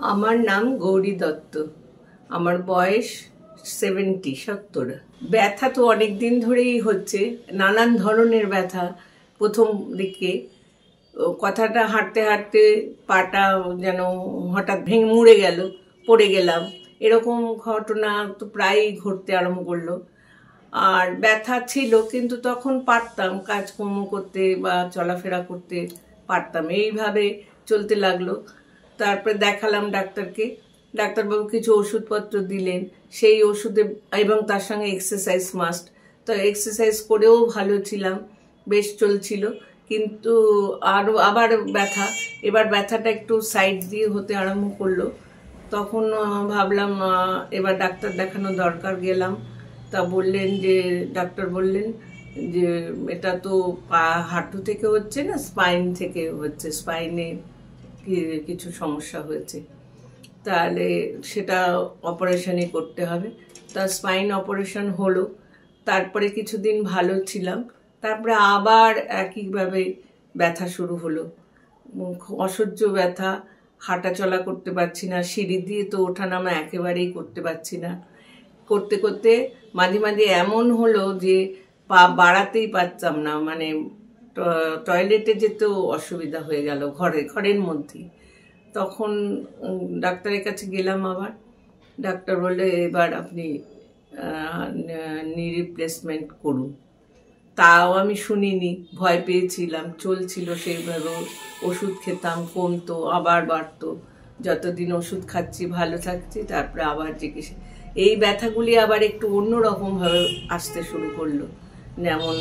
আমার নাম গৌরী দত্ত। আমার বয়স 70। ব্যথা তো অনেক দিন ধরেই হচ্ছে, নানান ধরনের ব্যথা। প্রথম দিকে কথাটা হাঁটতে হাঁটতে পাটা যেন হঠাৎ ভেঙে মুড়ে গেল, পড়ে গেলাম, এরকম ঘটনা তো প্রায়ই ঘটতে আরম্ভ করলো। আর ব্যথা ছিল, কিন্তু তখন পারতাম কাজকর্ম করতে বা চলাফেরা করতে পারতাম। এইভাবে চলতে লাগলো। তারপরে দেখালাম ডাক্তারকে। ডাক্তারবাবু কিছু ওষুধপত্র দিলেন, সেই ওষুধে এবং তার সঙ্গে এক্সারসাইজ মাস্ট। তো এক্সারসাইজ করেও ভালো ছিলাম, বেশ চলছিল। কিন্তু আবার ব্যথা। এবার ব্যথাটা একটু সাইড দিয়ে হতে আরম্ভ করলো। তখন ভাবলাম এবার ডাক্তার দেখানো দরকার। গেলাম, তা বললেন যে ডাক্তার বললেন যে এটা তো হাঁটু থেকে হচ্ছে না, স্পাইন থেকে হচ্ছে, স্পাইনে কিছু সমস্যা হয়েছে, তাহলে সেটা অপারেশনই করতে হবে। তা স্পাইন অপারেশন হলো। তারপরে কিছুদিন ভালো ছিলাম, তারপরে আবার একইভাবে ব্যথা শুরু হলো। অসহ্য ব্যথা, হাঁটা চলা করতে পারছি না, সিঁড়ি দিয়ে তো ওঠানামা একেবারেই করতে পারছি না। করতে করতে মাঝে মাঝে এমন হলো যে পা বাড়াতেই পারতাম না, মানে টয়লেটে যেতেও অসুবিধা হয়ে গেল ঘরের মধ্যেই। তখন ডাক্তারের কাছে গেলাম আবার। ডাক্তার বললে এবার আপনি নি রিপ্লেসমেন্ট করুন। তাও আমি শুনিনি, ভয় পেয়েছিলাম। চলছিল সেইভাবে, ওষুধ খেতাম, কমতো আবার বাড়তো। যতদিন ওষুধ খাচ্ছি ভালো থাকছি, তারপরে আবার চিকিৎসা। এই ব্যথাগুলি আবার একটু অন্যরকমভাবে আসতে শুরু করলো, যেমন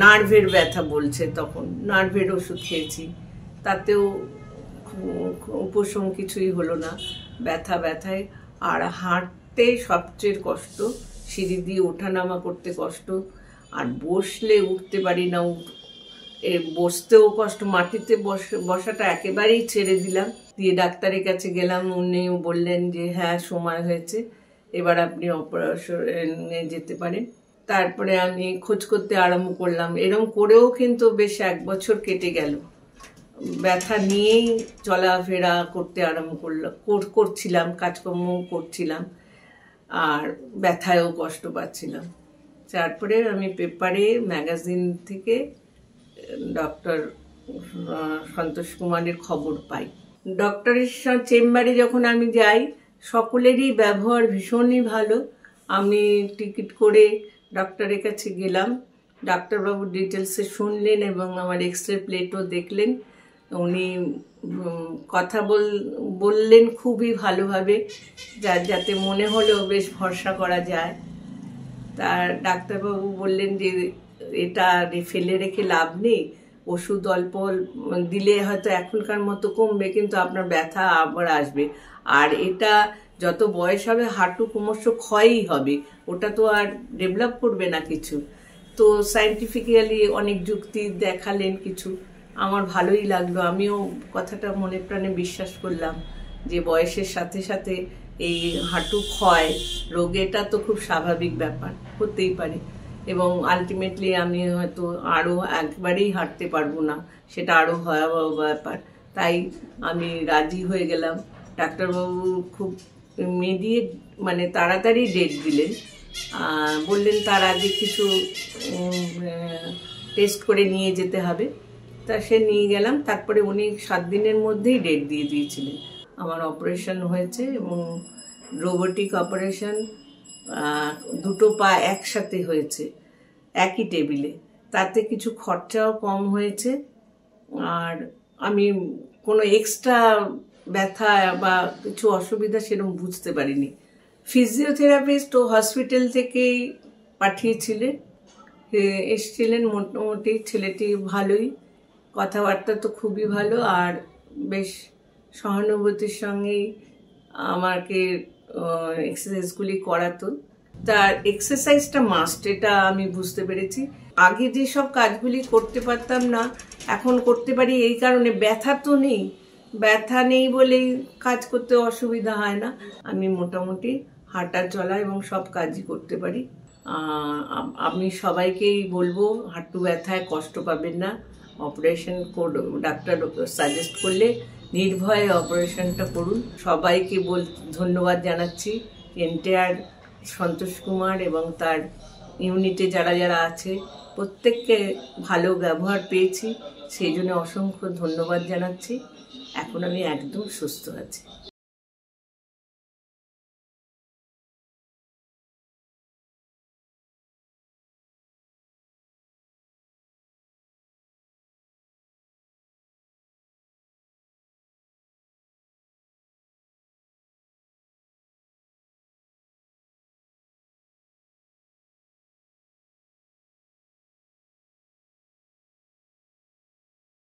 নার্ভের ব্যথা বলছে। তখন নার্ভের ওষুধ খেয়েছি, তাতেও উপশম কিছুই হলো না। ব্যথায়। আর হাঁটতে সবচেয়ে কষ্ট, সিঁড়ি দিয়ে ওঠানামা করতে কষ্ট, আর বসলে উঠতে পারি না। বসতেও কষ্ট, মাটিতে বসাটা একেবারেই ছেড়ে দিলাম। দিয়ে ডাক্তারের কাছে গেলাম, উনিও বললেন যে হ্যাঁ সময় হয়েছে, এবার আপনি অপারেশনে যেতে পারেন। তারপরে আমি খোঁজ করতে আরম্ভ করলাম। এরকম করেও কিন্তু বেশ 1 বছর কেটে গেল। ব্যথা নিয়েই চলাফেরা করতে আরম্ভ করছিলাম, কাজকর্ম করছিলাম, আর ব্যথায়ও কষ্ট পাচ্ছিলাম। তারপরে আমি পেপারে, ম্যাগাজিন থেকে ডক্টর সন্তোষ কুমারের খবর পাই। ডক্টরের চেম্বারে যখন আমি যাই, সকলেরই ব্যবহার ভীষণই ভালো। আমি টিকিট করে ডক্টরের কাছে গেলাম। ডাক্তারবাবু ডিটেলসে শুনলেন এবং আমার এক্সরে প্লেটও দেখলেন। উনি কথা বললেন খুবই ভালোভাবে, যাতে মনে হলেও বেশ ভরসা করা যায়। তার ডাক্তারবাবু বললেন যে এটা ফেলে রেখে লাভ নেই, ওষুধ অল্প দিলে হয়তো এখনকার মতো কমবে, কিন্তু আপনার ব্যথা আবার আসবে। আর এটা যত বয়স হবে হাঁটু ক্রমশ ক্ষয়ই হবে, ওটা তো আর ডেভেলপ করবে না কিছু। তো সায়েন্টিফিক্যালি অনেক যুক্তি দেখালেন কিছু, আমার ভালোই লাগলো। আমিও কথাটা মনে প্রাণে বিশ্বাস করলাম যে বয়সের সাথে সাথে এই হাঁটু ক্ষয় রোগ, এটা তো খুব স্বাভাবিক ব্যাপার, হতেই পারে। এবং আলটিমেটলি আমি হয়তো আরও একবারেই হাঁটতে পারবো না, সেটা আরও ভয়াবহ ব্যাপার। তাই আমি রাজি হয়ে গেলাম। ডাক্তারবাবু খুব ইমিডিয়েট, মানে তাড়াতাড়ি ডেট দিলেন। বললেন তার আগে কিছু টেস্ট করে নিয়ে যেতে হবে। তা সে নিয়ে গেলাম। তারপরে উনি 7 দিনের মধ্যেই ডেট দিয়ে দিয়েছিলেন। আমার অপারেশন হয়েছে, এবং রোবোটিক অপারেশন। 2টো পা একসাথে হয়েছে একই টেবিলে, তাতে কিছু খরচাও কম হয়েছে। আর আমি কোনো এক্সট্রা ব্যথা বা কিছু অসুবিধা সেরকম বুঝতে পারিনি। ফিজিওথেরাপিস্ট ও হসপিটাল থেকেই পাঠিয়েছিলেন, এসেছিলেন। মোটামুটি ছেলেটি ভালোই, কথাবার্তা তো খুবই ভালো, আর বেশ সহানুভূতির সঙ্গেই আমাকে এক্সারসাইজগুলি করাতো। তার এক্সারসাইজটা মাস্ট, এটা আমি বুঝতে পেরেছি। আগে যেসব কাজগুলি করতে পারতাম না, এখন করতে পারি। এই কারণে ব্যথা তো নেই, ব্যথা নেই বলেই কাজ করতে অসুবিধা হয় না। আমি মোটামুটি হাঁটা চলা এবং সব কাজই করতে পারি। আমি সবাইকেই বলবো হাঁটু ব্যথায় কষ্ট পাবেন না। অপারেশন ডাক্তার সাজেস্ট করলে নির্ভয়ে অপারেশনটা করুন। সবাইকে ধন্যবাদ জানাচ্ছি। এন্টায়ার সন্তোষ কুমার এবং তার ইউনিটে যারা যারা আছে প্রত্যেককে ভালো ব্যবহার পেয়েছি, সেই জন্য অসংখ্য ধন্যবাদ জানাচ্ছি। এখন আমি একদম সুস্থ আছি।